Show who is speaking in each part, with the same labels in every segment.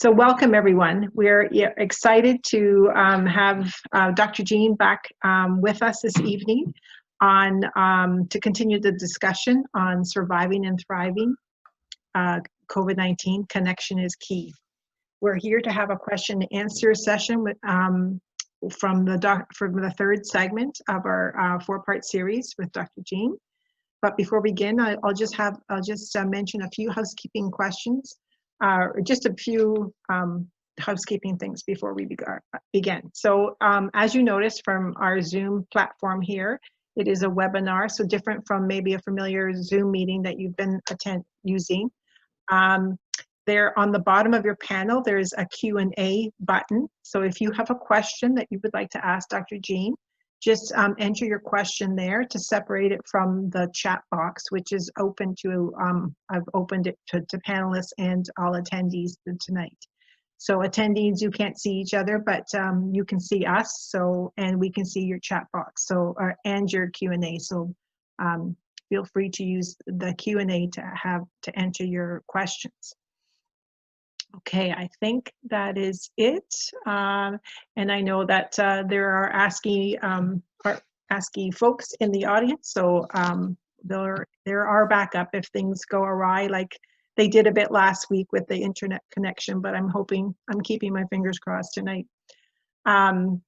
Speaker 1: So welcome everyone. We're excited to have Dr. Jean back with us this evening on to continue the discussion on surviving and thriving COVID-19. Connection is key. We're here to have a question and answer session with, from the third segment of our four-part series with Dr. Jean. But before we begin, I'll just mention a few housekeeping questions. Just a few housekeeping things before we begin. So as you noticed from our Zoom platform here, it is a webinar, so different from maybe a familiar Zoom meeting that you've been using. There on the bottom of your panel, there's a Q&A button. So if you have a question that you would like to ask Dr. Jean, just enter your question there to separate it from the chat box, which is open to, I've opened it to panelists and all attendees tonight. So attendees, you can't see each other, but you can see us, and we can see your chat box, and your Q&A. So feel free to use the Q&A to enter your questions. Okay, I think that is it. And I know that there are ASCY folks in the audience, so there are backup if things go awry, like they did a bit last week with the internet connection, but I'm keeping my fingers crossed tonight. All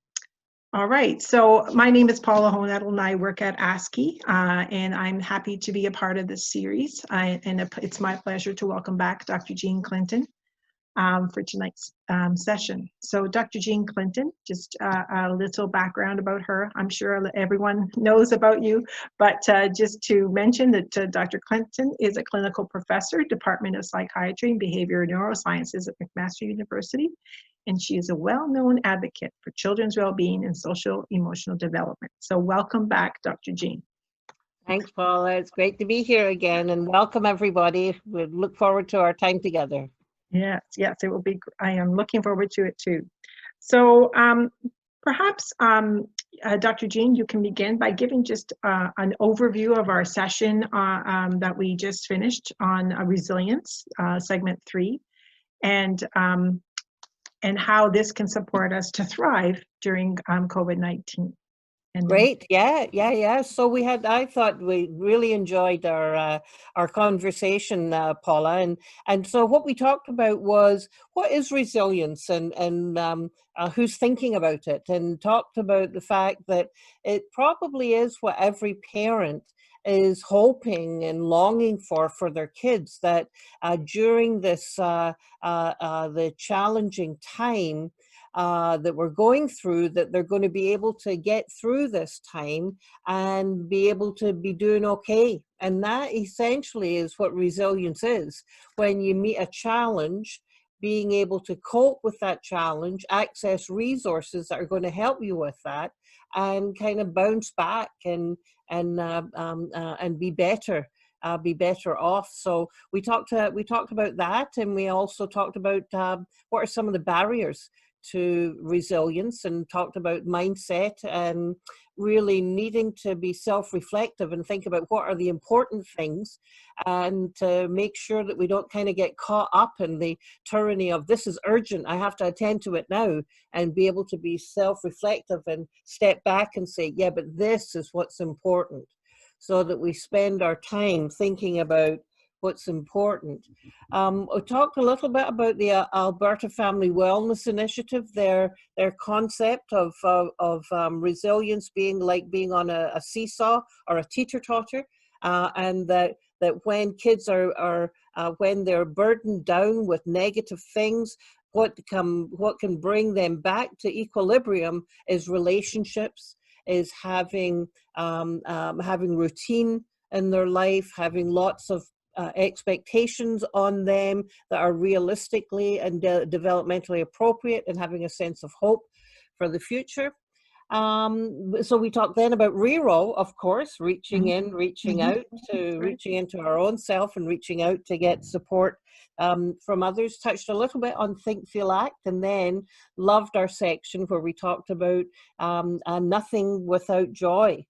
Speaker 1: right, so my name is Paula Honettle and I work at ASCY, and I'm happy to be a part of this series. It's my pleasure to welcome back Dr. Jean Clinton for tonight's session. So Dr. Jean Clinton, just a little background about her. I'm sure everyone knows about you, but just to mention that Dr. Clinton is a clinical professor, Department of Psychiatry and Behavioral Neurosciences at McMaster University, and she is a well-known advocate for children's well-being and social emotional development. So welcome back, Dr. Jean.
Speaker 2: Thanks, Paula. It's great to be here again, and welcome everybody. We look forward to our time together.
Speaker 1: Yes, it will be. I am looking forward to it too. So perhaps, Dr. Jean, you can begin by giving just an overview of our session that we just finished on resilience, segment 3, and how this can support us to thrive during COVID-19.
Speaker 2: Great, yeah. So I thought we really enjoyed our conversation, Paula, and so what we talked about was what is resilience and who's thinking about it, and talked about the fact that it probably is what every parent is hoping and longing for their kids, that during this the challenging time that we're going through, that they're going to be able to get through this time and be able to be doing okay. And that essentially is what resilience is. When you meet a challenge, being able to cope with that challenge, access resources that are going to help you with that, and kind of bounce back and be better. Be better off. So we talked about that, and we also talked about what are some of the barriers to resilience, and talked about mindset and really needing to be self-reflective and think about what are the important things, and to make sure that we don't kind of get caught up in the tyranny of this is urgent, I have to attend to it now, and be able to be self-reflective and step back and say, yeah, but this is what's important, so that we spend our time thinking about what's important. We talked a little bit about the Alberta Family Wellness Initiative, their concept of resilience being like being on a seesaw or a teeter-totter, and that when kids are when they're burdened down with negative things, what can bring them back to equilibrium is relationships, is having routine in their life, having lots of expectations on them that are realistically and developmentally appropriate, and having a sense of hope for the future. So we talked then about reroll, of course, reaching in, reaching out, to reaching into our own self and reaching out to get support from others, touched a little bit on Think, Feel, Act, and then loved our section where we talked about Nothing Without Joy,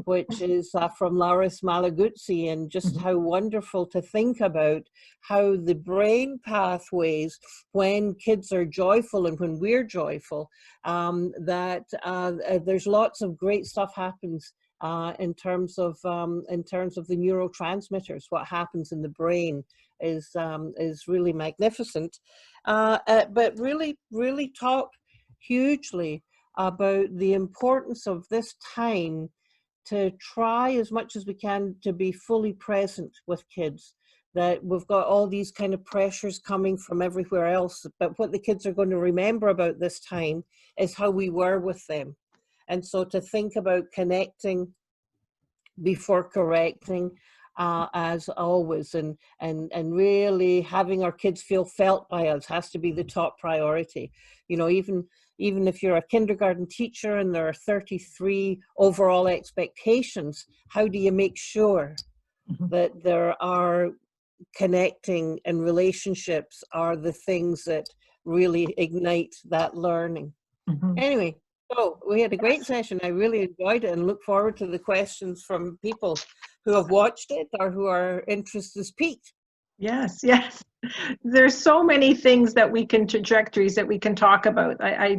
Speaker 2: which is from Laris Malaguzzi, and just how wonderful to think about how the brain pathways, when kids are joyful and when we're joyful, there's lots of great stuff happens in terms of the neurotransmitters. What happens in the brain is really magnificent, but really talked hugely about the importance of this time to try as much as we can to be fully present with kids. That we've got all these kind of pressures coming from everywhere else, but what the kids are going to remember about this time is how we were with them. And so to think about connecting before correcting, as always, and really having our kids feel felt by us has to be the top priority. You know, even if you're a kindergarten teacher and there are 33 overall expectations, how do you make sure that there are connecting and relationships are the things that really ignite that learning? Anyway, so we had a great session. I really enjoyed it and look forward to the questions from people who have watched it or who interest is piqued.
Speaker 1: Yes. There's so many things that trajectories that we can talk about. I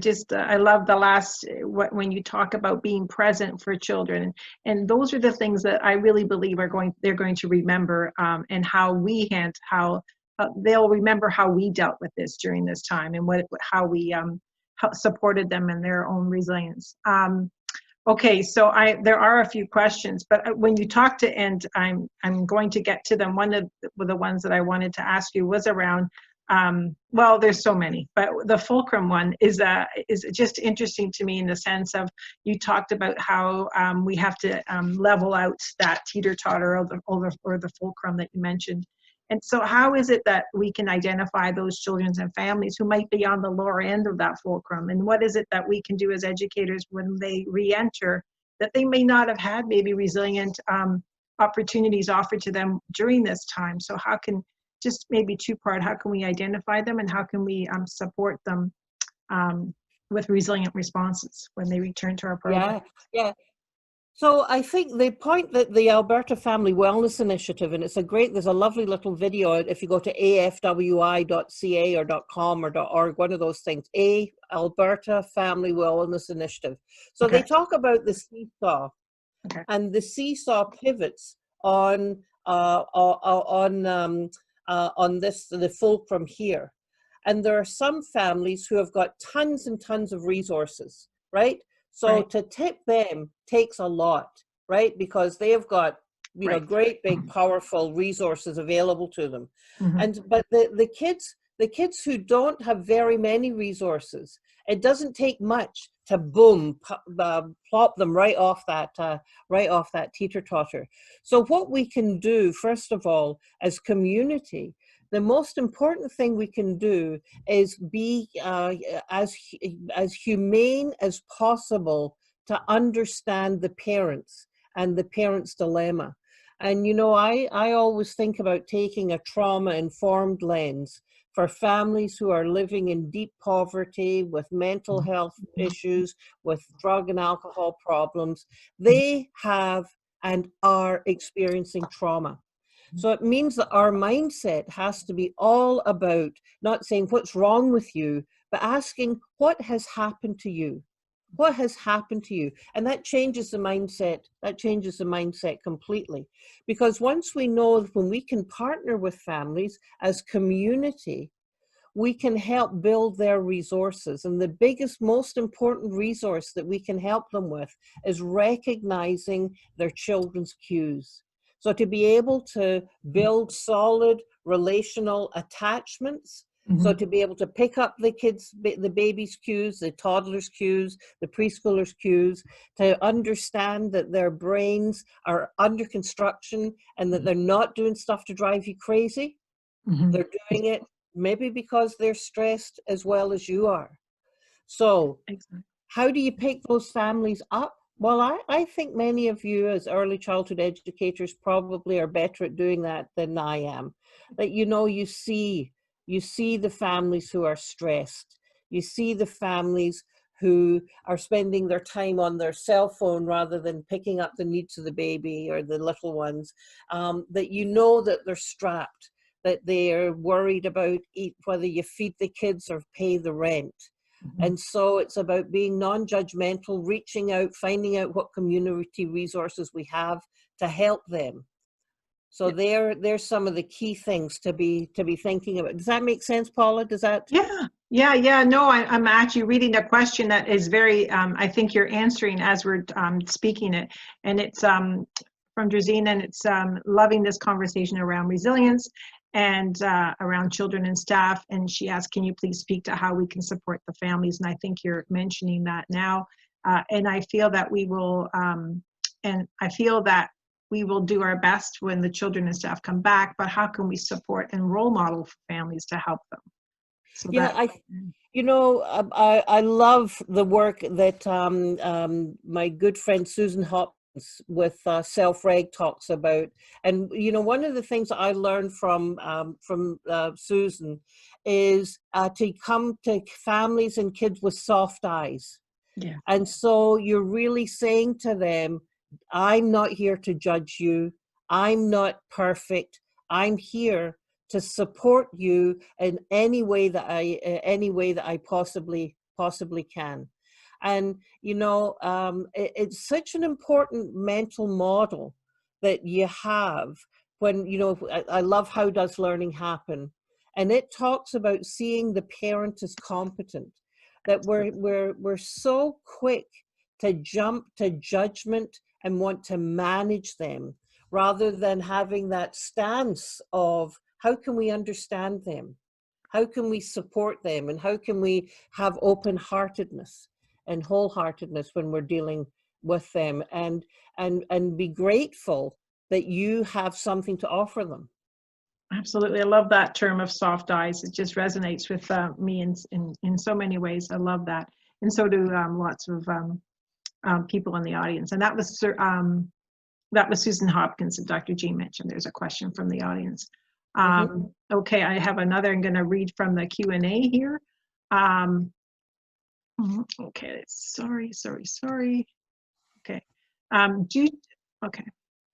Speaker 1: love the last, when you talk about being present for children. And those are the things that I really believe they're going to remember, and how they'll remember how we dealt with this during this time, and how we supported them in their own resilience. Okay, so there are a few questions, but when you talk to, and I'm going to get to them, one of the ones that I wanted to ask you was around, well, there's so many, but the fulcrum one is just interesting to me in the sense of, you talked about how we have to level out that teeter-totter or the fulcrum that you mentioned. And so how is it that we can identify those children and families who might be on the lower end of that fulcrum? And what is it that we can do as educators when they re-enter that they may not have had maybe resilient opportunities offered to them during this time? So how can, just maybe two-part, how can we identify them and how can we support them with resilient responses when they return to our program?
Speaker 2: Yeah. So I think the point that the Alberta Family Wellness Initiative, and there's a lovely little video if you go to afwi.ca or .com or .org, one of those things, Alberta Family Wellness Initiative. So they talk about the seesaw, and the seesaw pivots on the fulcrum here. And there are some families who have got tons and tons of resources, right? So to tip them takes a lot, right? Because they have got, great big powerful resources available to them. But the kids who don't have very many resources, it doesn't take much to plop them right off that teeter-totter. So what we can do, first of all, as community, the most important thing we can do is be as humane as possible to understand the parents and the parents' dilemma. And, I always think about taking a trauma-informed lens for families who are living in deep poverty, with mental health issues, with drug and alcohol problems. They have and are experiencing trauma. So it means that our mindset has to be all about not saying what's wrong with you, but asking what has happened to you. What has happened to you? And that changes the mindset. That changes the mindset completely. Because once we know that when we can partner with families as community, we can help build their resources. And the biggest, most important resource that we can help them with is recognizing their children's cues. So to be able to build solid relational attachments, so to be able to pick up the baby's cues, the toddler's cues, the preschooler's cues, to understand that their brains are under construction and that they're not doing stuff to drive you crazy. They're doing it maybe because they're stressed as well as you are. So how do you pick those families up? Well, I think many of you as early childhood educators probably are better at doing that than I am. That, you know, you see the families who are stressed. You see the families who are spending their time on their cell phone rather than picking up the needs of the baby or the little ones. That you know that they're strapped, that they're worried about whether you feed the kids or pay the rent. And so it's about being non-judgmental, reaching out, finding out what community resources we have to help them. So there's some of the key things to be thinking about. Does that make sense, Paula? Does that?
Speaker 1: Yeah. No, I'm actually reading a question that is very, I think you're answering as we're speaking it. And it's from Drazine, and it's loving this conversation around resilience and around children and staff. And she asked, can you please speak to how we can support the families? And I think you're mentioning that now. And I feel that we will, do our best when the children and staff come back, but how can we support and role model for families to help them? So
Speaker 2: yeah, I love the work that my good friend Susan Hopkins with Self-Reg talks about. And, you know, one of the things I learned from Susan is to come to families and kids with soft eyes.
Speaker 1: Yeah.
Speaker 2: And so you're really saying to them, I'm not here to judge you. I'm not perfect. I'm here to support you in any way that I possibly can. And, you know, it's such an important mental model that you have when, you know, I love How Does Learning Happen? And it talks about seeing the parent as competent, that we're so quick to jump to judgment and want to manage them rather than having that stance of how can we understand them? How can we support them? And how can we have open-heartedness and wholeheartedness when we're dealing with them, and be grateful that you have something to offer them?
Speaker 1: Absolutely. I love that term of soft eyes. It just resonates with me in so many ways. I love that. And so do lots of people in the audience. And that was Susan Hopkins that Dr. G mentioned. There's a question from the audience. Okay, I have another. I'm going to read from the Q&A here. Okay, sorry.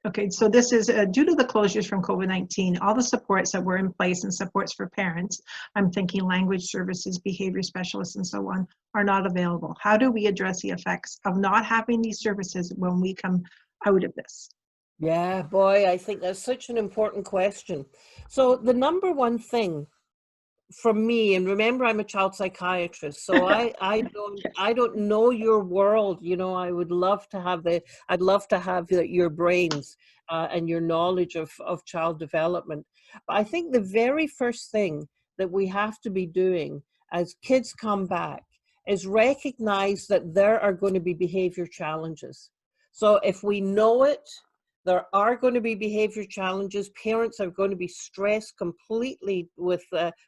Speaker 1: Okay, so this is due to the closures from COVID-19, all the supports that were in place and supports for parents, I'm thinking language services, behavior specialists, and so on, are not available. How do we address the effects of not having these services when we come out of this?
Speaker 2: Yeah, boy, I think that's such an important question. So the number one thing from me, and remember, I'm a child psychiatrist, so I don't know your world. You know, I would love to have your brains and your knowledge of child development. But I think the very first thing that we have to be doing as kids come back is recognize that there are going to be behavior challenges. So if we know it, there are going to be behavior challenges. Parents are going to be stressed completely with,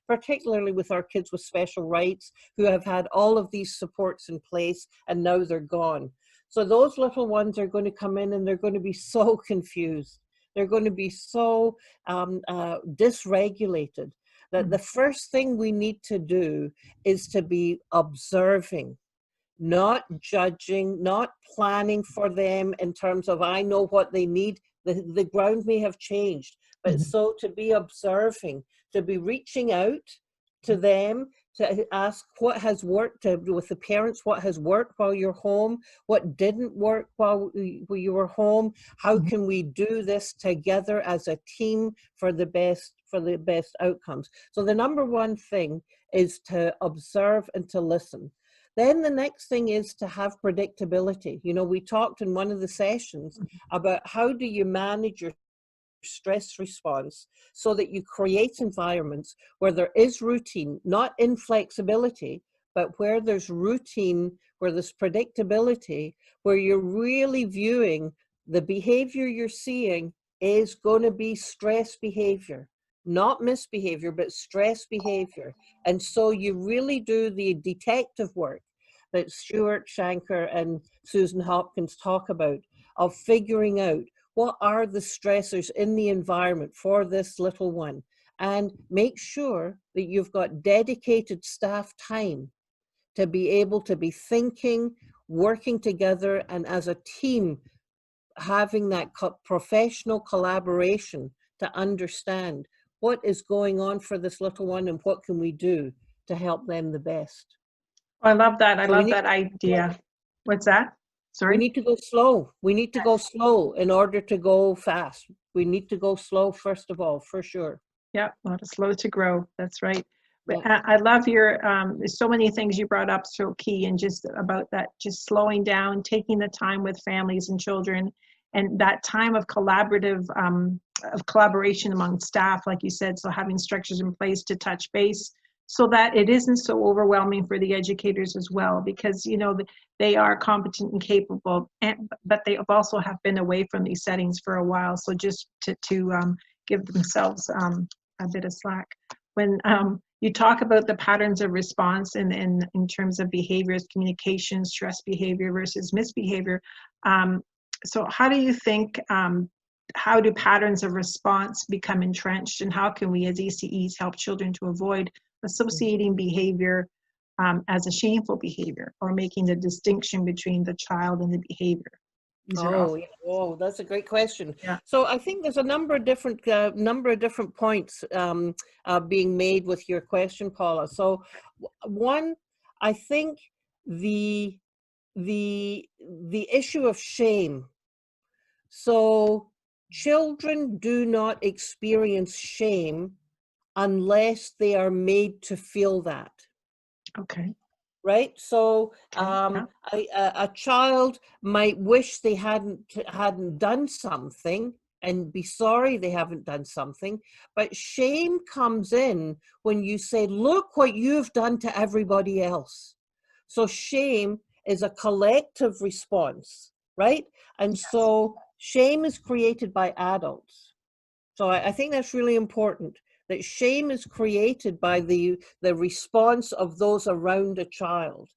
Speaker 2: particularly with our kids with special rights who have had all of these supports in place and now they're gone. So those little ones are going to come in and they're going to be so confused. They're going to be so dysregulated that the first thing we need to do is to be observing. Not judging, not planning for them in terms of I know what they need. The ground may have changed, but so to be observing, to be reaching out to them, to ask what has worked with the parents, what has worked while you're home, what didn't work while you were home, how can we do this together as a team for the best outcomes. So the number one thing is to observe and to listen. Then the next thing is to have predictability. You know, we talked in one of the sessions about how do you manage your stress response so that you create environments where there is routine, not inflexibility, but where there's routine, where there's predictability, where you're really viewing the behavior you're seeing is going to be stress behavior. Not misbehavior, but stress behavior. And so you really do the detective work. that Stuart Shanker and Susan Hopkins talk about, of figuring out what are the stressors in the environment for this little one, and make sure that you've got dedicated staff time to be able to be thinking, working together, and as a team, having that professional collaboration to understand what is going on for this little one and what can we do to help them the best.
Speaker 1: I love that. I
Speaker 2: So
Speaker 1: love that idea. What's that? Sorry?
Speaker 2: We need to go slow. We need to go slow in order to go fast. We need to go slow, first of all, for sure.
Speaker 1: Yeah, a lot of slow to grow. That's right. But
Speaker 2: Yeah.
Speaker 1: I love your, there's so many things you brought up so key, and just about that, just slowing down, taking the time with families and children, and that time of collaboration among staff, like you said, so having structures in place to touch base so that it isn't so overwhelming for the educators as well, because, you know, they are competent and capable, but they also have been away from these settings for a while. So just to give themselves a bit of slack. When you talk about the patterns of response in terms of behaviors, communication, stress behavior versus misbehavior, so how do you think, how do patterns of response become entrenched, and how can we as ECEs help children to avoid associating behavior as a shameful behavior, or making the distinction between the child and the behavior?
Speaker 2: Oh, that's a great question.
Speaker 1: Yeah.
Speaker 2: So I think there's a number of different points being made with your question, Paula. So one, I think the issue of shame. So children do not experience shame unless they are made to feel that.
Speaker 1: Okay.
Speaker 2: Right? So
Speaker 1: Yeah.
Speaker 2: a child might wish they hadn't done something and be sorry they haven't done something, but shame comes in when you say, look what you've done to everybody else. So shame is a collective response, right? And
Speaker 1: Yes.
Speaker 2: so shame is created by adults. So I think that's really important, that shame is created by the response of those around a child.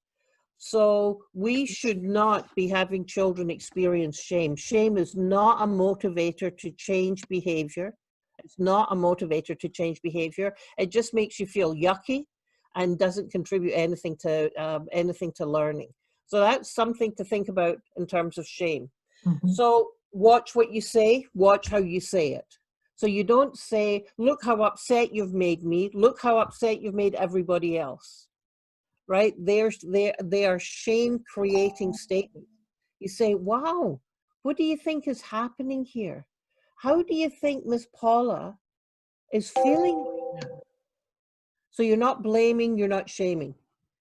Speaker 2: So we should not be having children experience shame. Shame is not a motivator to change behavior. It's not a motivator to change behavior. It just makes you feel yucky and doesn't contribute anything to learning. So that's something to think about in terms of shame.
Speaker 1: Mm-hmm.
Speaker 2: So watch what you say, watch how you say it. So you don't say, look how upset you've made me, look how upset you've made everybody else, right? They are shame-creating statements. You say, wow, what do you think is happening here? How do you think Miss Paula is feeling right now? So you're not blaming, you're not shaming.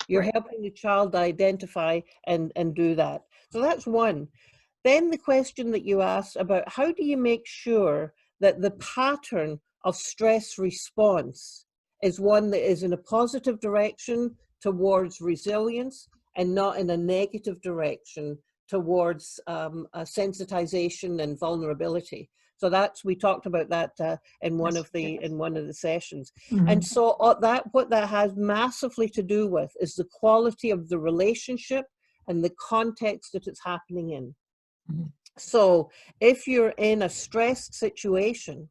Speaker 2: You're helping the child identify and do that. So that's one. Then the question that you asked about how do you make sure that the pattern of stress response is one that is in a positive direction towards resilience and not in a negative direction towards sensitization and vulnerability. So we talked about that in one of the sessions.
Speaker 1: Mm-hmm.
Speaker 2: And so what that has massively to do with is the quality of the relationship and the context that it's happening in. Mm-hmm. So if you're in a stressed situation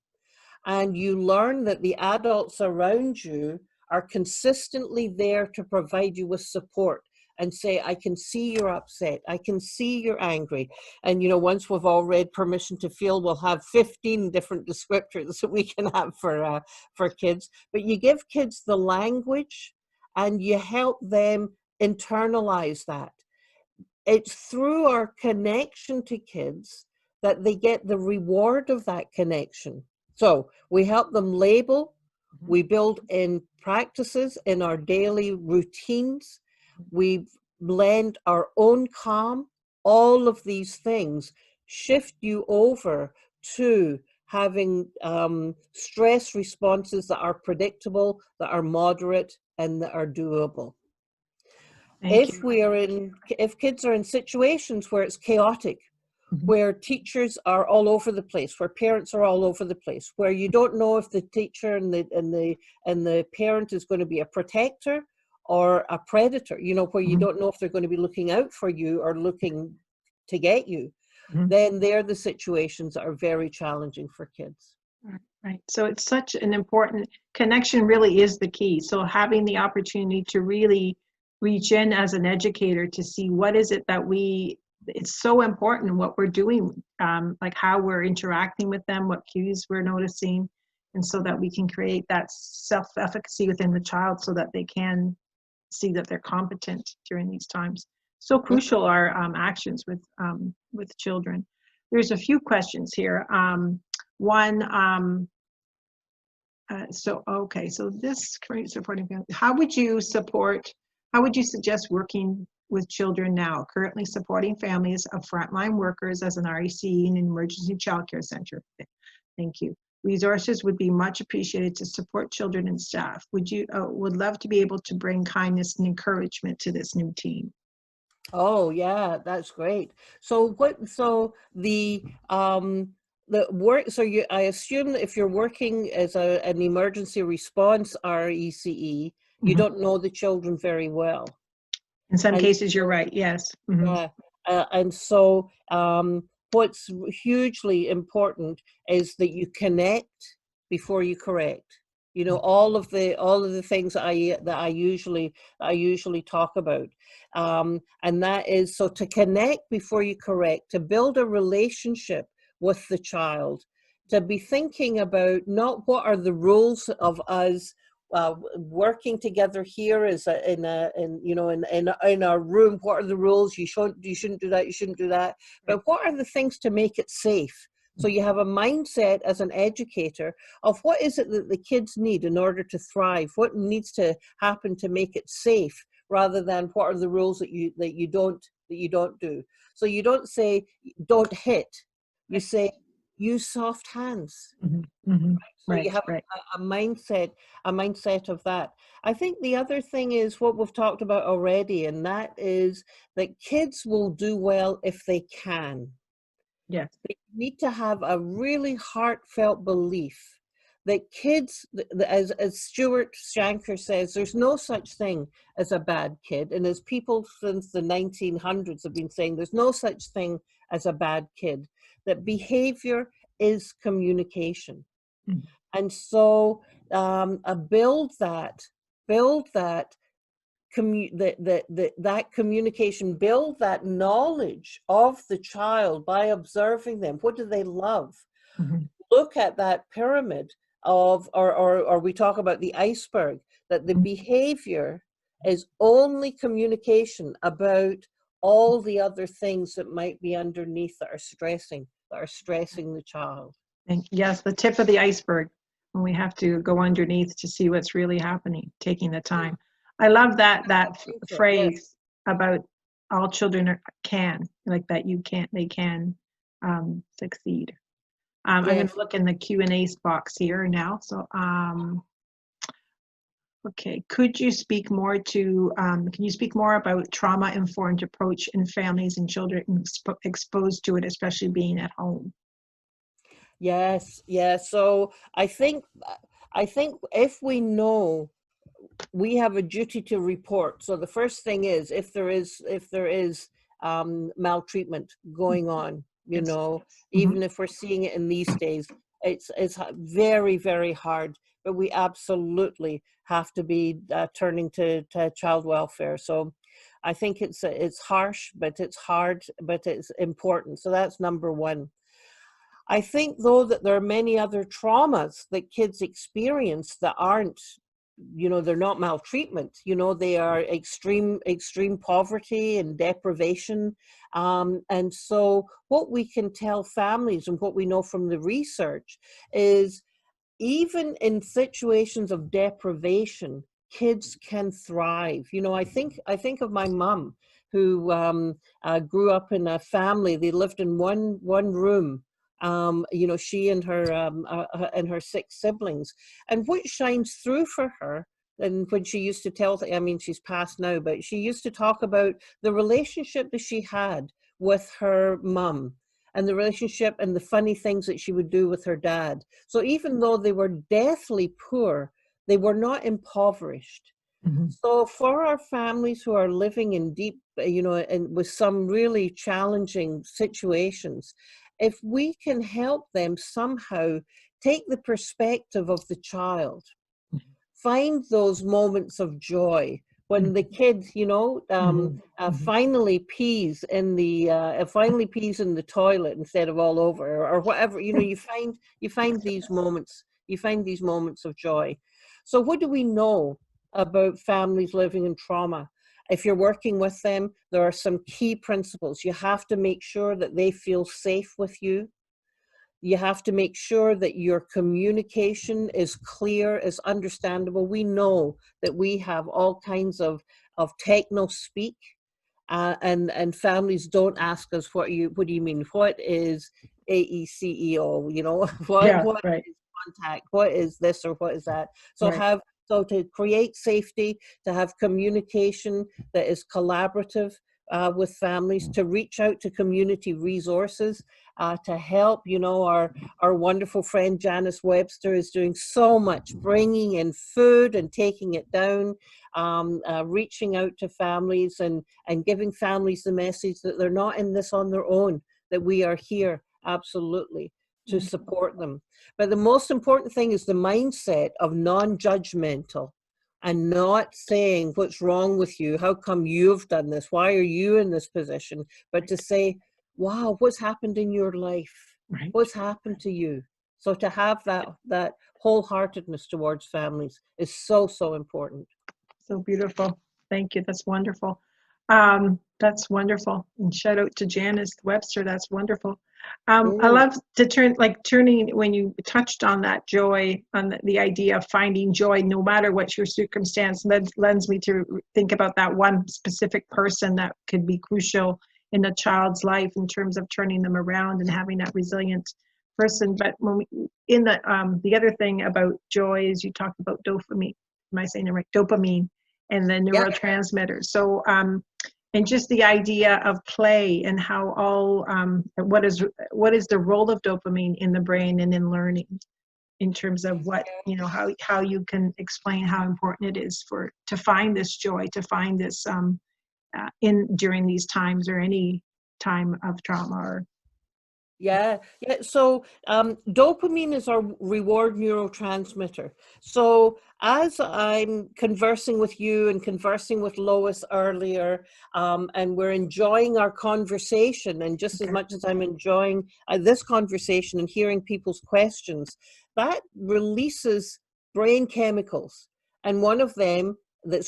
Speaker 2: and you learn that the adults around you are consistently there to provide you with support and say, I can see you're upset, I can see you're angry. And, you know, once we've all read Permission to Feel, we'll have 15 different descriptors that we can have for kids. But you give kids the language and you help them internalize that. It's through our connection to kids that they get the reward of that connection. So we help them label, we build in practices in our daily routines, we blend our own calm. All of these things shift you over to having stress responses that are predictable, that are moderate, and that are doable. If kids are in situations where it's chaotic, mm-hmm. where teachers are all over the place, where parents are all over the place, where you don't know if the teacher and the parent is going to be a protector or a predator, you know, where you
Speaker 1: Mhm.
Speaker 2: don't know if they're going to be looking out for you or looking to get you,
Speaker 1: Mhm.
Speaker 2: then they're the situations that are very challenging for kids.
Speaker 1: Right. So it's such an important connection, really is the key. So having the opportunity to really reach in as an educator to see what is it that it's so important what we're doing, like how we're interacting with them, what cues we're noticing, and so that we can create that self-efficacy within the child so that they can see that they're competent during these times. So crucial are actions with children. There's a few questions here. One, okay, so this current supporting family, how would you suggest working with children now, currently supporting families of frontline workers as an REC in an emergency childcare center? Thank you. Resources would be much appreciated to support children and staff. Would love to be able to bring kindness and encouragement to this new team.
Speaker 2: Oh yeah, that's great. So the work, so I assume that if you're working as an emergency response RECE, you
Speaker 1: Mhm.
Speaker 2: don't know the children very well.
Speaker 1: In some
Speaker 2: And
Speaker 1: cases, you're right, yes. Mhm.
Speaker 2: yeah, and so what's hugely important is that you connect before you correct. You know, all of the things that I usually talk about, and that is, so to connect before you correct, to build a relationship with the child, to be thinking about not what are the rules of us working together here is in our room. What are the rules? You shouldn't do that. You shouldn't do that. But what are the things to make it safe? So you have a mindset as an educator of what is it that the kids need in order to thrive? What needs to happen to make it safe, rather than what are the rules that you don't do. So you don't say don't hit. You say use soft hands.
Speaker 1: Mhm. Mhm.
Speaker 2: So you
Speaker 1: Right,
Speaker 2: have
Speaker 1: right.
Speaker 2: a mindset of that. I think the other thing is what we've talked about already, and that is that kids will do well if they can.
Speaker 1: Yes.
Speaker 2: They need to have a really heartfelt belief that kids, as Stuart Shanker says, there's no such thing as a bad kid. And as people since the 1900s have been saying, there's no such thing as a bad kid, that behavior is communication.
Speaker 1: Mhm.
Speaker 2: And so build that that communication, build that knowledge of the child by observing them. What do they love?
Speaker 1: Mhm.
Speaker 2: Look at that pyramid of, or we talk about the iceberg, that the behavior is only communication about all the other things that might be underneath that are stressing the child.
Speaker 1: And yes, the tip of the iceberg, when we have to go underneath to see what's really happening, taking the time. I love that
Speaker 2: Yes.
Speaker 1: phrase about all children can, like that they can succeed. I'm going
Speaker 2: Yes.
Speaker 1: to look in the Q&A box here now. So, okay, can you speak more about trauma-informed approach in families and children exposed to it, especially being at home?
Speaker 2: Yes, yes. So I think if we know, we have a duty to report. So the first thing is, if there is maltreatment going on, you
Speaker 1: Yes.
Speaker 2: know,
Speaker 1: Mhm.
Speaker 2: even if we're seeing it in these days, it's very, very hard. But we absolutely have to be turning to child welfare. So I think it's harsh, but it's hard, but it's important. So that's number one. I think, though, that there are many other traumas that kids experience that aren't, they're not maltreatment. They are extreme poverty and deprivation. And so what we can tell families, and what we know from the research, is even in situations of deprivation, kids can thrive. I think of my mum, who grew up in a family. They lived in one room. She and her six siblings, and what shines through for her. And when she used to tell, I mean, she's passed now, but she used to talk about the relationship that she had with her mum, and the relationship and the funny things that she would do with her dad. So even though they were deathly poor, they were not impoverished.
Speaker 1: Mhm.
Speaker 2: So for our families who are living in deep, and with some really challenging situations, if we can help them somehow take the perspective of the child, find those moments of joy when the kid,
Speaker 1: Mhm. Mhm.
Speaker 2: finally pees in the toilet instead of all over, or whatever. You find these moments. You find these moments of joy. So, what do we know about families living in trauma? If you're working with them, there are some key principles. You have to make sure that they feel safe with you. You have to make sure that your communication is clear, is understandable. We know that we have all kinds of techno speak, and families don't ask us what do you mean? What is AECEO?
Speaker 1: Yeah,
Speaker 2: What
Speaker 1: right,
Speaker 2: is contact? What is this or what is that?
Speaker 1: right.
Speaker 2: So to create safety, to have communication that is collaborative with families, to reach out to community resources, to help. Our wonderful friend Janice Webster is doing so much, bringing in food and taking it down, reaching out to families and giving families the message that they're not in this on their own, that we are here absolutely to support them. But the most important thing is the mindset of non-judgmental and not saying what's wrong with you, how come you've done this, why are you in this position, but to say, wow, what's happened in your life,
Speaker 1: Right.
Speaker 2: what's happened to you. So to have that wholeheartedness towards families is so, so important.
Speaker 1: So beautiful. Thank you. That's wonderful. That's wonderful. And shout out to Janice Webster. That's wonderful. I
Speaker 2: Mm,
Speaker 1: love to turning when you touched on that joy, on the idea of finding joy no matter what your circumstance, lends me to think about that one specific person that could be crucial in a child's life in terms of turning them around and having that resilient person. But the other thing about joy is you talked about dopamine. Am I saying it right? Dopamine and the
Speaker 2: yeah.
Speaker 1: neurotransmitters. So, and just the idea of play and how what is the role of dopamine in the brain and in learning, in terms of how you can explain how important it is to find this joy, to find this during these times or any time of trauma or.
Speaker 2: Yeah, yeah. So dopamine is our reward neurotransmitter. So as I'm conversing with you and conversing with Lois earlier, and we're enjoying our conversation, and just as
Speaker 1: Okay.
Speaker 2: much as I'm enjoying this conversation and hearing people's questions, that releases brain chemicals, and one of them that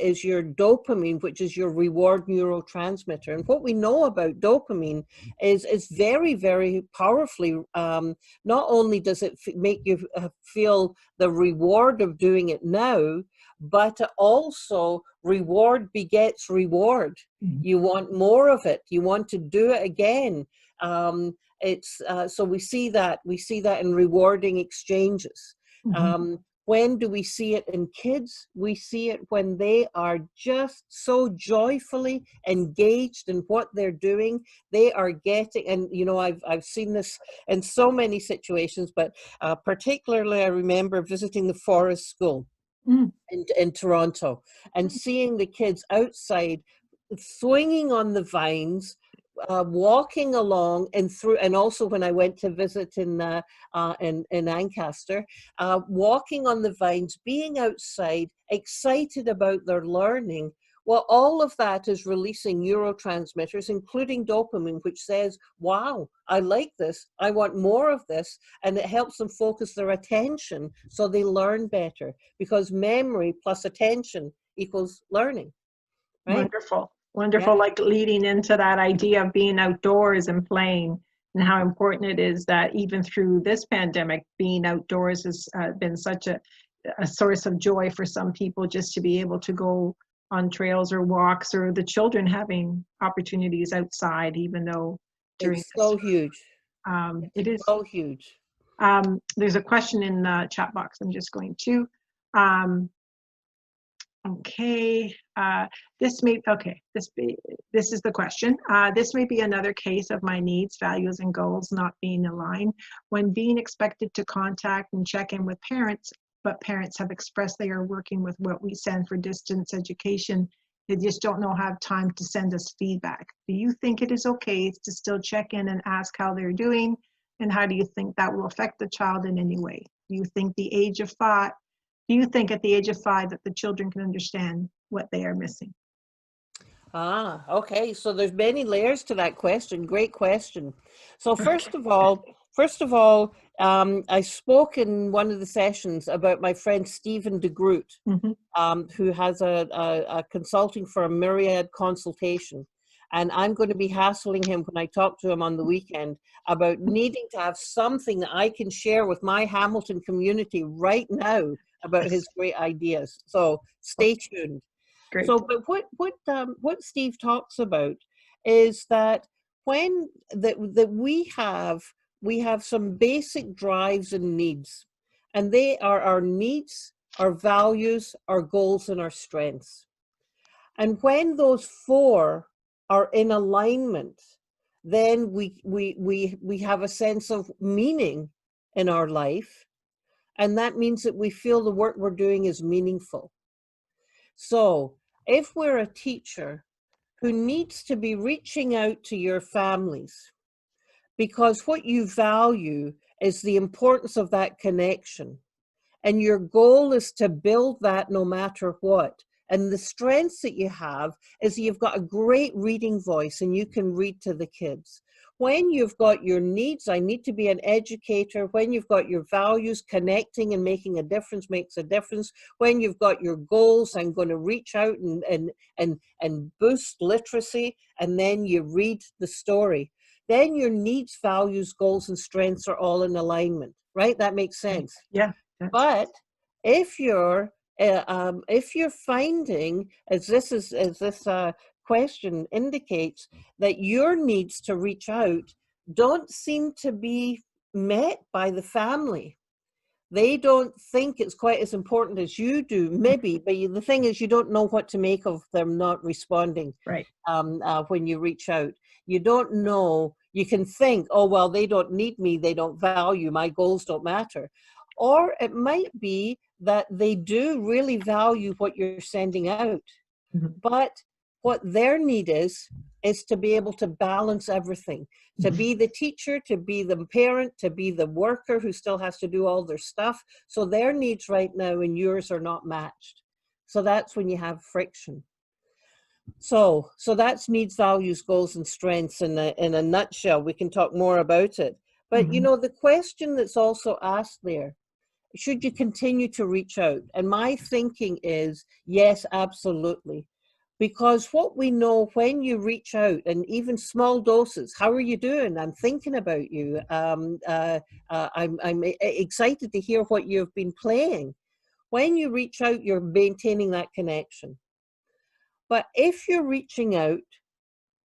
Speaker 2: is your dopamine, which is your reward neurotransmitter. And what we know about dopamine is very, very powerfully. Not only does it make you feel the reward of doing it now, but also reward begets reward.
Speaker 1: Mhm.
Speaker 2: You want more of it. You want to do it again. It's so we see that in rewarding exchanges.
Speaker 1: Mhm.
Speaker 2: When do we see it in kids? We see it when they are just so joyfully engaged in what they're doing. They are getting, and I've seen this in so many situations, but particularly I remember visiting the Forest School
Speaker 1: Mm.
Speaker 2: in Toronto and seeing the kids outside swinging on the vines, walking along and through, and also when I went to visit in Ancaster, walking on the vines, being outside, excited about their learning. Well, all of that is releasing neurotransmitters, including dopamine, which says, wow, I like this, I want more of this, and it helps them focus their attention so they learn better, because memory plus attention equals learning, right?
Speaker 1: Wonderful, wonderful.
Speaker 2: Yeah.
Speaker 1: Like leading into that idea of being outdoors and playing, and how important it is that even through this pandemic, being outdoors has been such a source of joy for some people, just to be able to go on trails or walks, or the children having opportunities outside, even though during
Speaker 2: It's
Speaker 1: this
Speaker 2: so huge.
Speaker 1: it is.
Speaker 2: So huge.
Speaker 1: There's a question in the chat box. I'm just going to. Um, Okay, this is the question. This may be another case of my needs, values, and goals not being aligned. When being expected to contact and check in with parents, but parents have expressed they are working with what we send for distance education. They just don't know have time to send us feedback. Do you think it is okay to still check in and ask how they're doing? And how do you think that will affect the child in any way? Do you think at the age of 5 that the children can understand what they are missing?
Speaker 2: Ah, okay. So there's many layers to that question. Great question. So first of all, I spoke in one of the sessions about my friend Stephen DeGroot, who has a consulting firm, Myriad Consultation. And I'm going to be hassling him when I talk to him on the weekend about needing to have something that I can share with my Hamilton community right now about his great ideas. So stay tuned.
Speaker 1: Great.
Speaker 2: So, but what Steve talks about is that when that we have some basic drives and needs, and they are our needs, our values, our goals, and our strengths. And when those 4 are in alignment, then we have a sense of meaning in our life, and that means that we feel the work we're doing is meaningful. So if we're a teacher who needs to be reaching out to your families because what you value is the importance of that connection, and your goal is to build that no matter what, and the strengths that you have is you've got a great reading voice and you can read to the kids. When you've got your needs, I need to be an educator. When you've got your values, connecting and making a difference makes a difference. When you've got your goals, I'm going to reach out and boost literacy, and then you read the story. Then your needs, values, goals, and strengths are all in alignment, right? That makes sense.
Speaker 1: Yeah.
Speaker 2: But if you're finding, as this question indicates, that your needs to reach out don't seem to be met by the family, they don't think it's quite as important as you do, maybe, but the thing is you don't know what to make of them not responding.
Speaker 1: Right.
Speaker 2: When you reach out, you don't know. You can think, oh, well, they don't need me, they don't value, my goals don't matter. Or it might be that they do really value what you're sending out, but what their need is to be able to balance everything, to be the teacher, to be the parent, to be the worker who still has to do all their stuff. So their needs right now and yours are not matched. So that's when you have friction. So that's needs, values, goals, and strengths in a nutshell. We can talk more about it. But you know, the question that's also asked there, should you continue to reach out? And my thinking is, yes, absolutely. Because what we know when you reach out, and even small doses, how are you doing? I'm thinking about you. I'm excited to hear what you've been playing. When you reach out, you're maintaining that connection. But if you're reaching out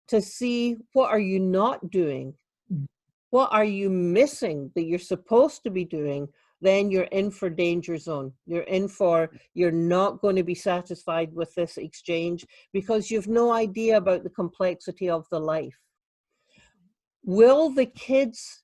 Speaker 2: to see what are you not doing, what are you missing that you're supposed to be doing, then you're in for danger zone. You're not going to be satisfied with this exchange because you've no idea about the complexity of the life. Will the kids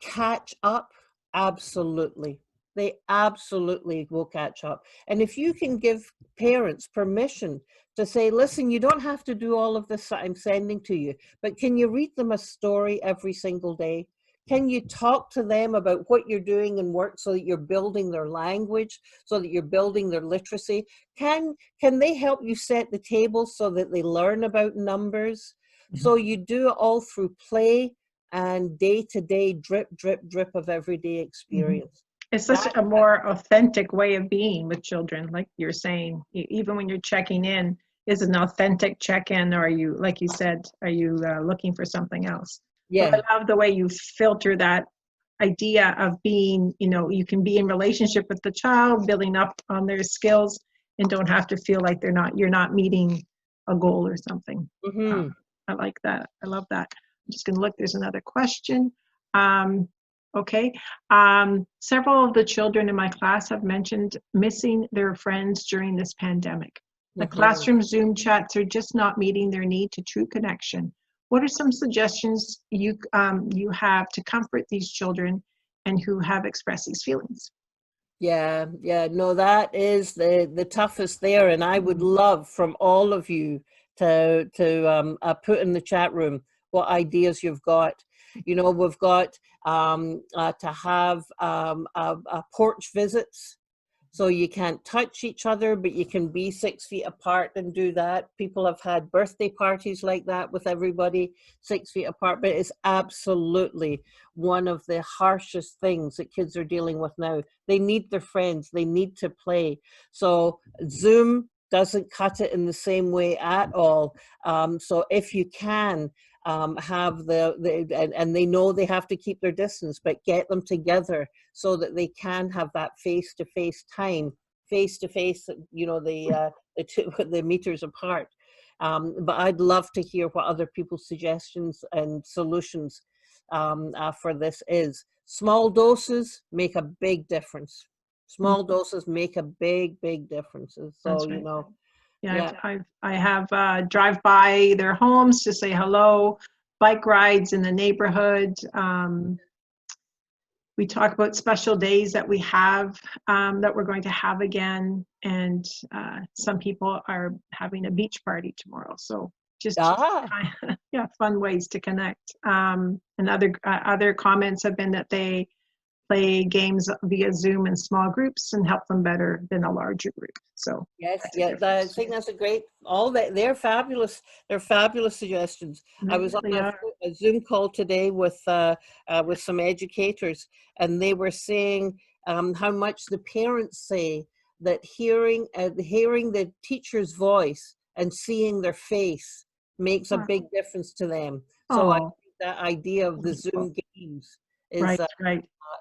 Speaker 2: catch up? Absolutely. They absolutely will catch up. And if you can give parents permission to say, listen, you don't have to do all of this that I'm sending to you, but can you read them a story every single day? Can you talk to them about what you're doing in work so that you're building their language, so that you're building their literacy? Can they help you set the table so that they learn about numbers? So you do it all through play and day-to-day drip, drip, drip of everyday experience.
Speaker 1: It's such a more authentic way of being with children, like you're saying. Even when you're checking in, is an authentic check-in, or are you, like you said, are you looking for something else?
Speaker 2: Yeah.
Speaker 1: So I love the way you filter that idea of being, you can be in relationship with the child, building up on their skills, and don't have to feel like you're not meeting a goal or something. I like that. I love that. I'm just going to look. There's another question. Okay. Several of the children in my class have mentioned missing their friends during this pandemic. The classroom Zoom chats are just not meeting their need to true connection. What are some suggestions you have to comfort these children and who have expressed these feelings?
Speaker 2: Yeah, yeah, no, that is the toughest there, and I would love from all of you to put in the chat room what ideas you've got. You know, we've got to have porch visits, so you can't touch each other, but you can be 6 feet apart and do that. People have had birthday parties like that with everybody 6 feet apart, but it's absolutely one of the harshest things that kids are dealing with now. They need their friends, they need to play. So Zoom doesn't cut it in the same way at all. So if you can, have and they know they have to keep their distance, but get them together so that they can have that face-to-face time, face-to-face, you know, the meters apart. But I'd love to hear what other people's suggestions and solutions for this is. Small doses make a big difference. Small doses make a big, big differences. So,
Speaker 1: That's right.
Speaker 2: you know,
Speaker 1: yeah. I have drive by their homes to say hello, bike rides in the neighborhood. We talk about special days that we have, that we're going to have again. And some people are having a beach party tomorrow. So just yeah, fun ways to connect. And other comments have been that they play games via Zoom in small groups and help them better than a larger group. So
Speaker 2: yes, yeah, I think that's a great. All that they're fabulous. They're fabulous suggestions. I was on a Zoom call today with some educators, and they were saying how much the parents say that hearing the teacher's voice and seeing their face makes a big difference to them. So I think that idea of the Zoom games is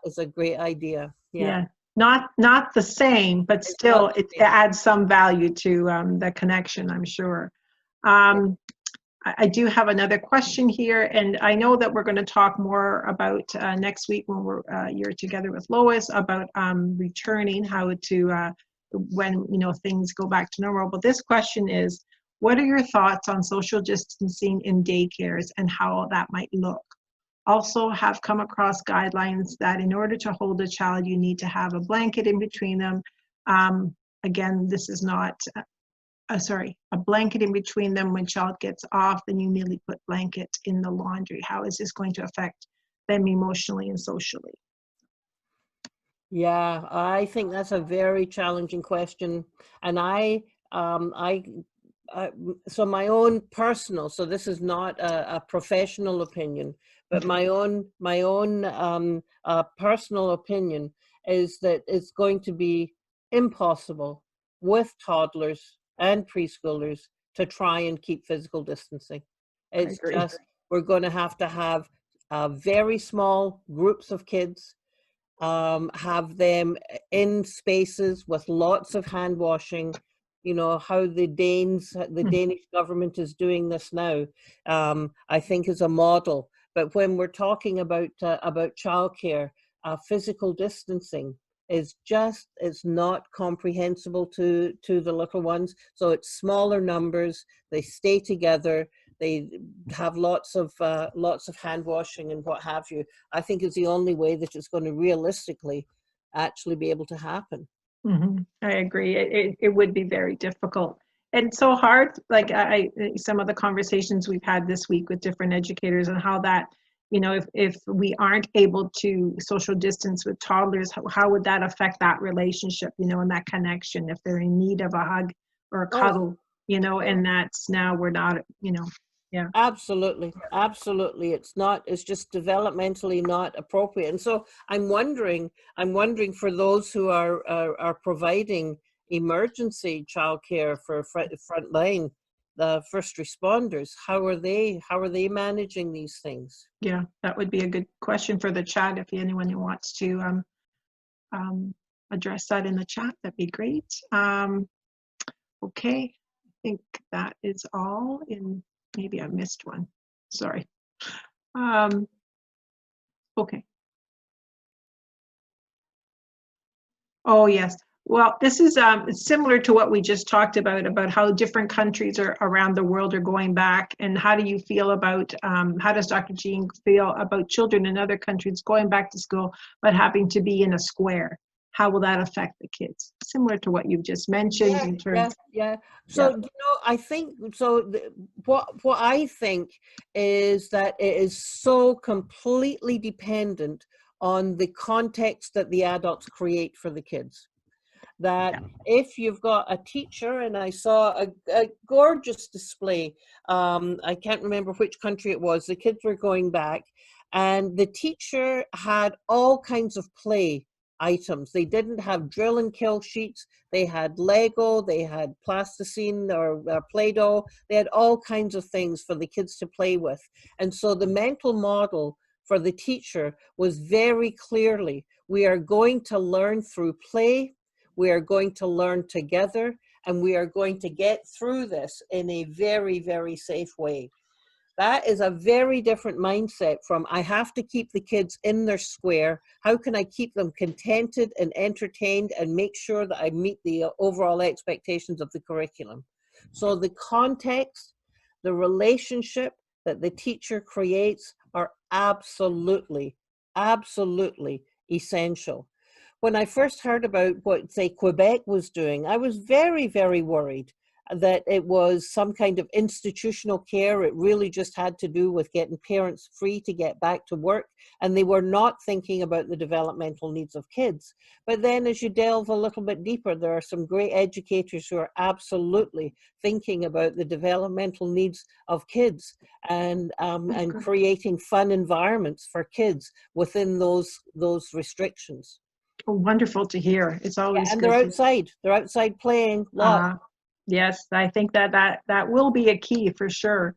Speaker 2: is a great idea. Yeah.
Speaker 1: Not the same, but still it adds some value to the connection, I'm sure. I do have another question here, and I know that we're going to talk more about next week when you're together with Lois about returning, how to when things go back to normal. But this question is, what are your thoughts on social distancing in daycares and how that might look? Also have come across guidelines that in order to hold a child, you need to have a blanket in between them. Again, this is not, a blanket in between them. When child gets off, then you immediately put blanket in the laundry. How is this going to affect them emotionally and socially?
Speaker 2: Yeah, I think that's a very challenging question. And so my own personal, so this is not a professional opinion, but my own personal opinion is that it's going to be impossible with toddlers and preschoolers to try and keep physical distancing. It's just, we're going to have very small groups of kids, have them in spaces with lots of hand washing. You know how the Danish government is doing this now, I think is a model. But when we're talking about childcare, physical distancing is it's not comprehensible to the little ones. So it's smaller numbers, they stay together, they have lots of hand washing and what have you. I think is the only way that it's going to realistically actually be able to happen.
Speaker 1: I agree. It would be very difficult and so hard. Like some of the conversations we've had this week with different educators and how that, if we aren't able to social distance with toddlers, how would that affect that relationship, and that connection if they're in need of a hug or a cuddle, and that's now we're not, yeah.
Speaker 2: Absolutely. It's just developmentally not appropriate. And so I'm wondering for those who are providing emergency childcare for frontline, the first responders, how are they managing these things?
Speaker 1: Yeah, that would be a good question for the chat. If anyone who wants to address that in the chat, that'd be great. Okay, I think that is all. Maybe I missed one. Sorry. Okay. Oh, yes. Well, this is similar to what we just talked about how different countries around the world are going back. And how do you feel about, how does Dr. Jean feel about children in other countries going back to school, but having to be in a square? how will that affect the kids? Similar to what you've just mentioned in terms.
Speaker 2: Yeah. So, I think, so what I think is that it is so completely dependent on the context that the adults create for the kids. That if you've got a teacher, and I saw a gorgeous display, I can't remember which country it was, the kids were going back, and the teacher had all kinds of play items. They didn't have drill and kill sheets, they had Lego, they had plasticine or Play-Doh, they had all kinds of things for the kids to play with. And so the mental model for the teacher was very clearly, we are going to learn through play, we are going to learn together, and we are going to get through this in a very, very safe way. That is a very different mindset from, I have to keep the kids in their square. How can I keep them contented and entertained and make sure that I meet the overall expectations of the curriculum? So the context, the relationship that the teacher creates are absolutely, absolutely essential. When I first heard about what, say, Quebec was doing, I was very, very worried that it was some kind of institutional care. It really just had to do with getting parents free to get back to work, and they were not thinking about the developmental needs of kids. But then as you delve a little bit deeper, there are some great educators who are absolutely thinking about the developmental needs of kids and creating fun environments for kids within those restrictions.
Speaker 1: Wonderful to hear. It's always
Speaker 2: and
Speaker 1: good.
Speaker 2: They're outside playing lots.
Speaker 1: Yes, I think that will be a key for sure.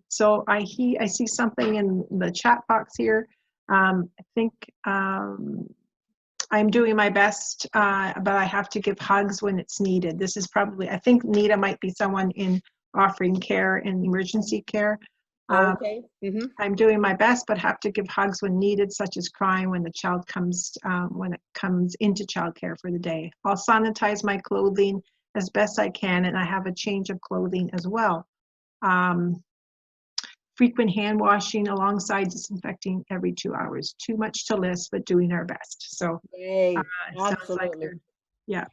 Speaker 1: So I see something in the chat box here. I think I'm doing my best, but I have to give hugs when it's needed. This is probably, I think Nita might be someone in offering care in emergency care.
Speaker 2: Okay.
Speaker 1: I'm doing my best, but have to give hugs when needed, such as crying when the child comes, when it comes into childcare for the day. I'll sanitize my clothing as best I can, and I have a change of clothing as well. Frequent hand washing alongside disinfecting every 2 hours. Too much to list, but doing our best. So,
Speaker 2: absolutely.
Speaker 1: Yeah.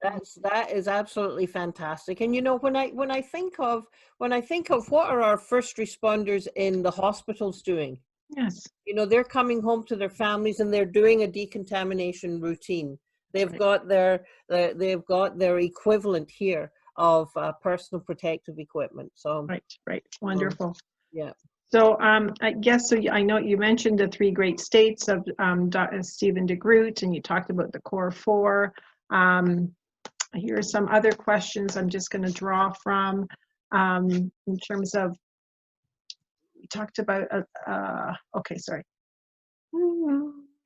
Speaker 2: That is absolutely fantastic. And when I think of what are our first responders in the hospitals doing?
Speaker 1: Yes.
Speaker 2: They're coming home to their families and they're doing a decontamination routine. They've got their equivalent here of personal protective equipment. So
Speaker 1: right, wonderful.
Speaker 2: Yeah.
Speaker 1: So I guess, so I know you mentioned the 3 great states of Stephen DeGroot, and you talked about the core 4. Here are some other questions I'm just going to draw from in terms of, we talked about, okay, sorry.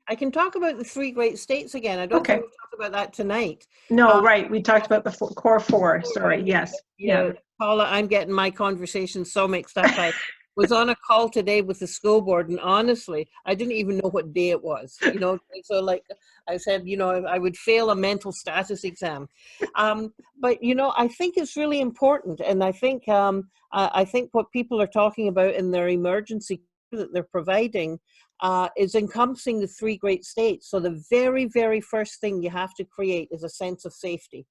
Speaker 2: I can talk about the 3 great states again. I don't think we'll talk about that tonight.
Speaker 1: No, right. We talked about the core 4. Sorry. Yes.
Speaker 2: Yeah. Paula, I'm getting my conversation so mixed up. I was on a call today with the school board, and honestly, I didn't even know what day it was. So like I said, I would fail a mental status exam. But I think it's really important, and I think what people are talking about in their emergency that they're providing is encompassing the 3 great states. So the very, very first thing you have to create is a sense of safety.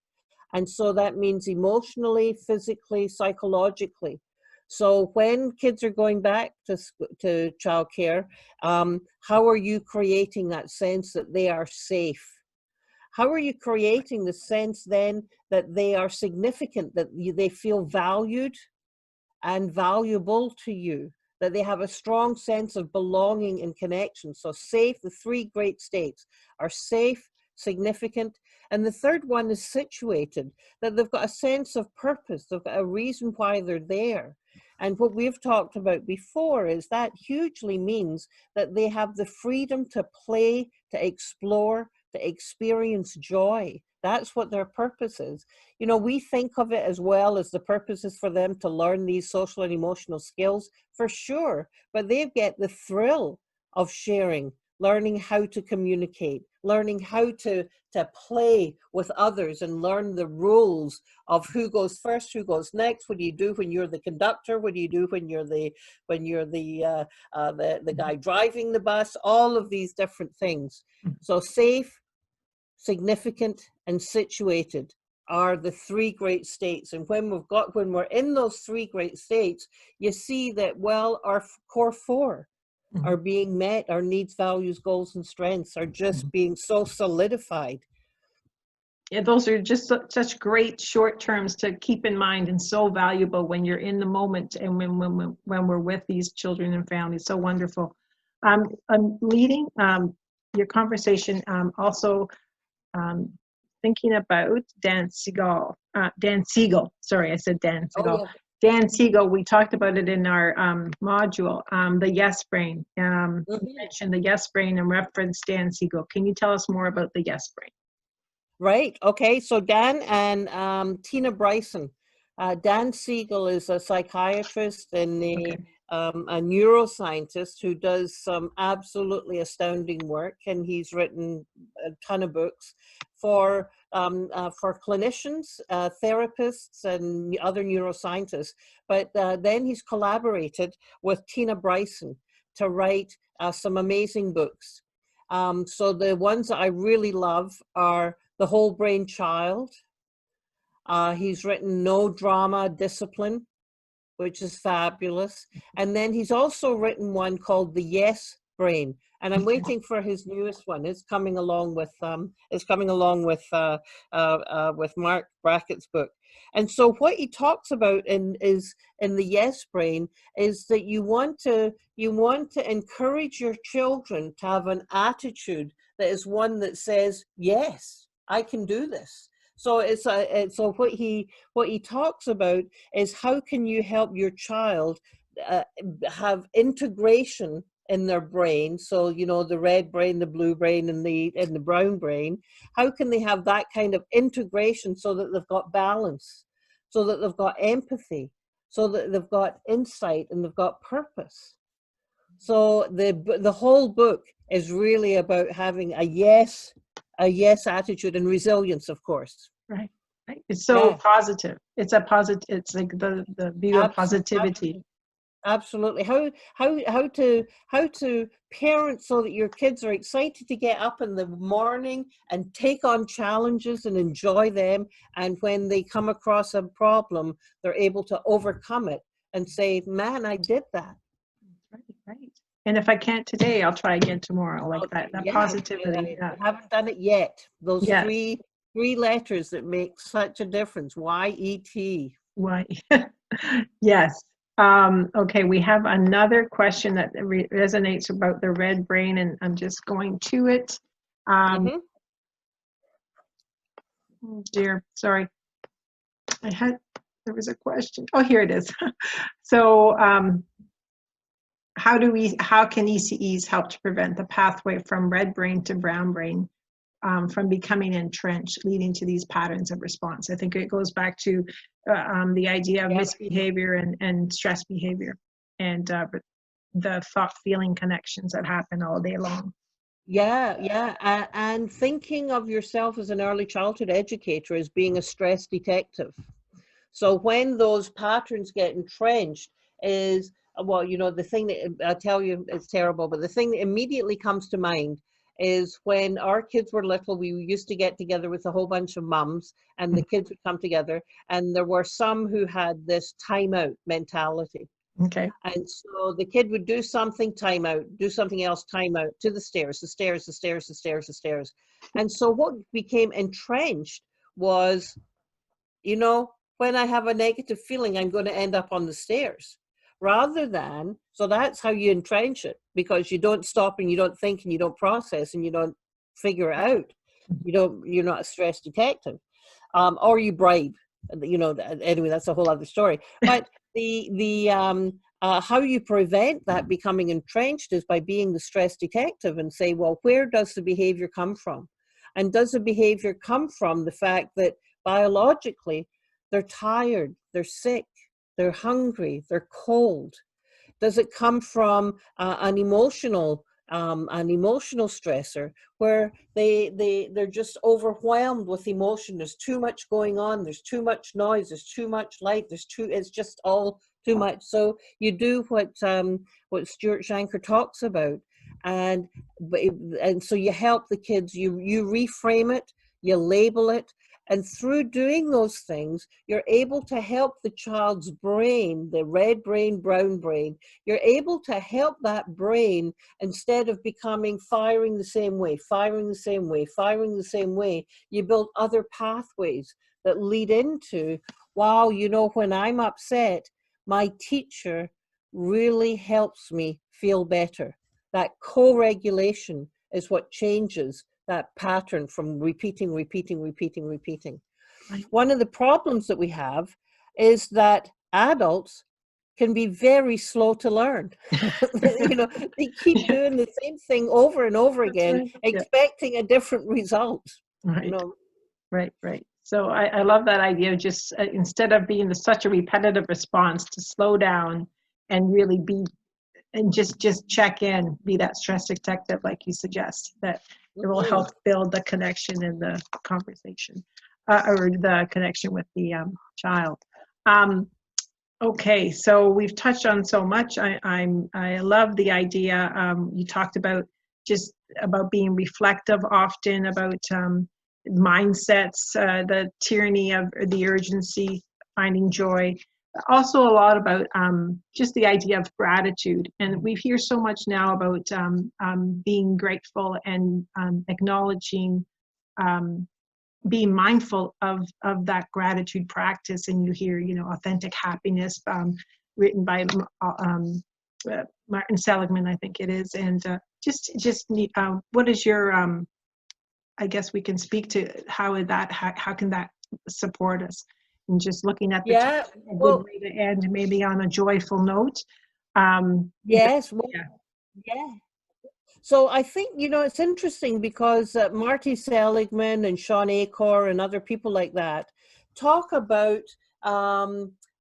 Speaker 2: And so that means emotionally, physically, psychologically. So when kids are going back to childcare, how are you creating that sense that they are safe? How are you creating the sense then that they are significant, that they feel valued and valuable to you, that they have a strong sense of belonging and connection? So safe, the 3 great states are safe, significant, and the third one is situated, that they've got a sense of purpose, they've got a reason why they're there. And what we've talked about before is that hugely means that they have the freedom to play, to explore, to experience joy. That's what their purpose is. We think of it as well as the purpose is for them to learn these social and emotional skills, for sure, but they get the thrill of sharing, learning how to communicate, learning how to play with others and learn the rules of who goes first, who goes next. What do you do when you're the conductor? What do you do when you're the guy driving the bus? All of these different things. So safe, significant, and situated are the three great states. And when we're in those three great states, you see that, well, our core four are being met. Our needs, values, goals, and strengths are just being so solidified.
Speaker 1: Yeah, those are just such great short terms to keep in mind, and so valuable when you're in the moment and when we're with these children and families. So wonderful. I'm leading your conversation also thinking about Dan Siegel. Dan Siegel. Sorry, I said Dan Siegel.
Speaker 2: Oh, yeah.
Speaker 1: Dan Siegel, we talked about it in our module, the yes brain. You mentioned the yes brain and referenced Dan Siegel. Can you tell us more about the yes brain?
Speaker 2: Right. Okay. So Dan and Tina Bryson. Dan Siegel is a psychiatrist and a neuroscientist who does some absolutely astounding work, and he's written a ton of books for clinicians, therapists, and other neuroscientists. But then he's collaborated with Tina Bryson to write some amazing books. So the ones that I really love are The Whole Brain Child. He's written No Drama, Discipline, which is fabulous. And then he's also written one called The Yes Brain. And I'm waiting for his newest one. It's coming along with Mark Brackett's book. And so what he talks about in the Yes Brain is that you want to encourage your children to have an attitude that is one that says, yes, I can do this. So so what he talks about is how can you help your child have integration in their brain. So, you know, the red brain, the blue brain, and the brown brain. How can they have that kind of integration so that they've got balance, so that they've got empathy, so that they've got insight and they've got purpose? So the whole book is really about having a yes attitude and resilience, of course.
Speaker 1: Right. It's so positive. It's a positive. It's like the view of positivity.
Speaker 2: Absolutely. How to parent so that your kids are excited to get up in the morning and take on challenges and enjoy them, and when they come across a problem, they're able to overcome it and say, "Man, I did that."
Speaker 1: Right. And if I can't today, I'll try again tomorrow. Like that positivity.
Speaker 2: I haven't done it yet. Those three letters that make such a difference. Y-E-T.
Speaker 1: Why? Yes. Okay, we have another question that resonates about the red brain, and I'm just going to it. Oh dear, sorry. There was a question. Oh, here it is. So, how can ECEs help to prevent the pathway from red brain to brown brain from becoming entrenched, leading to these patterns of response? I think it goes back to the idea of misbehavior and stress behavior, and the thought-feeling connections that happen all day long.
Speaker 2: And thinking of yourself as an early childhood educator as being a stress detective. So when those patterns get entrenched is, well, you know, the thing that I tell you is terrible, but the thing that immediately comes to mind is when our kids were little, we used to get together with a whole bunch of mums, and the kids would come together, and there were some who had this timeout mentality.
Speaker 1: Okay.
Speaker 2: And so the kid would do something, time out, do something else, time out, to the stairs, the stairs, the stairs, the stairs, the stairs. And so what became entrenched was, you know, when I have a negative feeling, I'm going to end up on the stairs. Rather than, so that's how you entrench it, because you don't stop and you don't think and you don't process and you don't figure it out. You're not a stress detective, or you bribe. You know, anyway, that's a whole other story. But how you prevent that becoming entrenched is by being the stress detective and say, well, where does the behavior come from? And does the behavior come from the fact that biologically they're tired, they're sick, they're hungry, they're cold? Does it come from an emotional stressor where they're just overwhelmed with emotion? There's too much going on, there's too much noise, there's too much light, it's just all too much. So you do what Stuart Shanker talks about, And so you help the kids, you reframe it, you label it, and through doing those things, you're able to help the child's brain, the red brain, brown brain, you're able to help that brain, instead of becoming firing the same way, firing the same way, firing the same way, you build other pathways that lead into, wow, you know, when I'm upset, my teacher really helps me feel better. That co-regulation is what changes that pattern from repeating.
Speaker 1: Right.
Speaker 2: One of the problems that we have is that adults can be very slow to learn. You know, they keep doing the same thing over and over again,
Speaker 1: right.
Speaker 2: expecting a different result.
Speaker 1: Right.
Speaker 2: You know,
Speaker 1: Right. So I love that idea of just instead of being such a repetitive response, to slow down and really be, and just check in, be that stress detective, like you suggest, that it will help build the connection in the conversation, or the connection with the child. Okay, so we've touched on so much. I love the idea. You talked about just about being reflective often, about mindsets, the tyranny of the urgency, finding joy. Also a lot about just the idea of gratitude. And we hear so much now about being grateful and acknowledging, being mindful of that gratitude practice. And you hear, you know, authentic happiness, written by Martin Seligman, I think it is. And just what is your I guess we can speak to how can that support us, and just looking at the
Speaker 2: yeah,
Speaker 1: a
Speaker 2: well,
Speaker 1: good way to end, maybe on a joyful note.
Speaker 2: yes, well,
Speaker 1: Yeah.
Speaker 2: yeah. So I think, you know, it's interesting because Marty Seligman and Sean Acor and other people like that talk about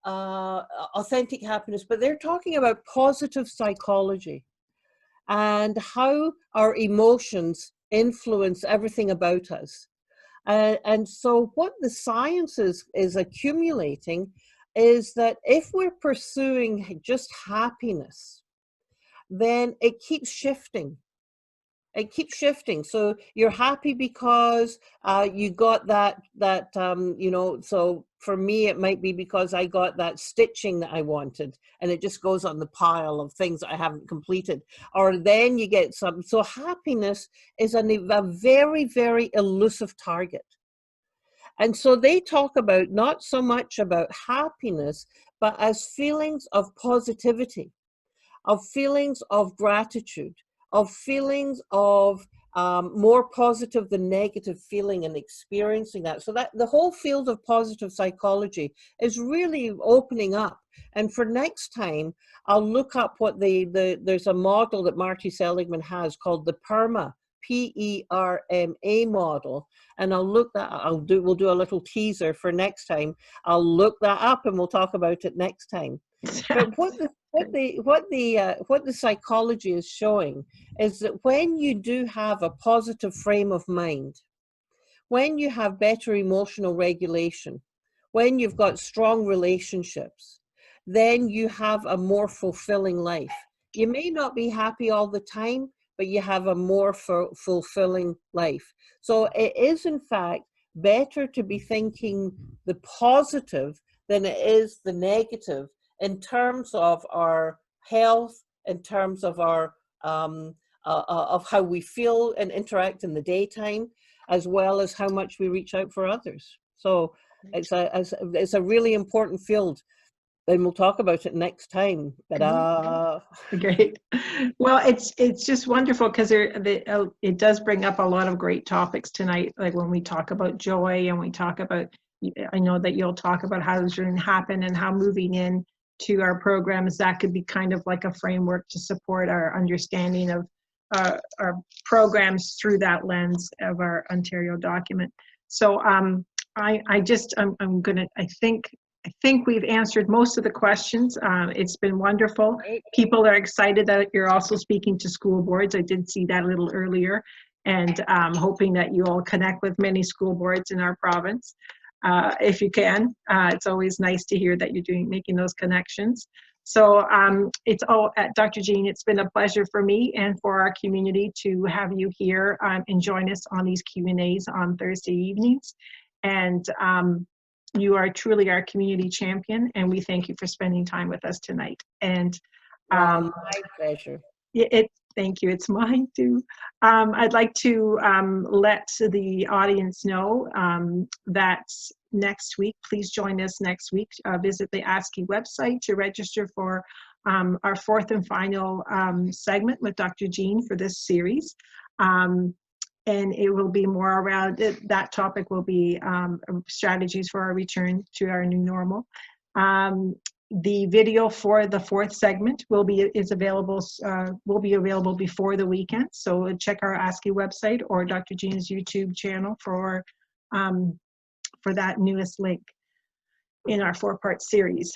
Speaker 2: authentic happiness, but they're talking about positive psychology and how our emotions influence everything about us. And so what the science is accumulating is that if we're pursuing just happiness, then it keeps shifting. It keeps shifting. So you're happy because you got that you know, so for me it might be because I got that stitching that I wanted, and it just goes on the pile of things that I haven't completed. Or then you get some, so happiness is a very, very elusive target. And so they talk about not so much about happiness, but as feelings of positivity, of feelings of gratitude, of feelings of more positive than negative feeling and experiencing that. So that the whole field of positive psychology is really opening up. And for next time, I'll look up what there's a model that Marty Seligman has called the PERMA, PERMA model. And we'll do a little teaser for next time. I'll look that up and we'll talk about it next time. But what the psychology is showing is that when you do have a positive frame of mind, when you have better emotional regulation, when you've got strong relationships, then you have a more fulfilling life. You may not be happy all the time, but you have a more fulfilling life. So it is, in fact, better to be thinking the positive than it is the negative, in terms of our health, in terms of our of how we feel and interact in the daytime, as well as how much we reach out for others. So it's a really important field, and we'll talk about it next time. Ta-da!
Speaker 1: Great. Well, it's just wonderful because it does bring up a lot of great topics tonight. Like when we talk about joy, and we talk about, I know that you'll talk about how does it happen, and how moving in to our programs, that could be kind of like a framework to support our understanding of our programs through that lens of our Ontario document. So I think we've answered most of the questions. It's been wonderful. People are excited that you're also speaking to school boards. I did see that a little earlier, and hoping that you all connect with many school boards in our province. If you can, it's always nice to hear that you're making those connections. So Dr. Jean, it's been a pleasure for me and for our community to have you here and join us on these Q&As on Thursday evenings. And you are truly our community champion, and we thank you for spending time with us tonight. And
Speaker 2: my pleasure.
Speaker 1: Thank you. It's mine too. I'd like to let the audience know that next week, please join us next week. Visit the ASCY website to register for our fourth and final segment with Dr. Jean for this series. And it will be more around, that topic will be strategies for our return to our new normal. The video for the fourth segment will be available before the weekend. So check our ASCY website or Dr. Jean's YouTube channel for that newest link in our 4-part series.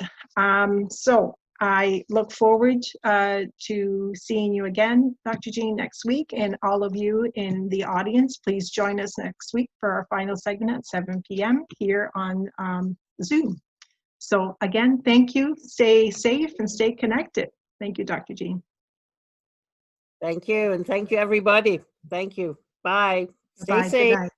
Speaker 1: So I look forward to seeing you again, Dr. Jean, next week, and all of you in the audience, please join us next week for our final segment at 7 p.m. here on Zoom. So again, thank you. Stay safe and stay connected. Thank you, Dr. Jean.
Speaker 2: Thank you, and thank you, everybody. Thank you. Bye. Stay
Speaker 1: Bye.
Speaker 2: safe.
Speaker 1: Good night.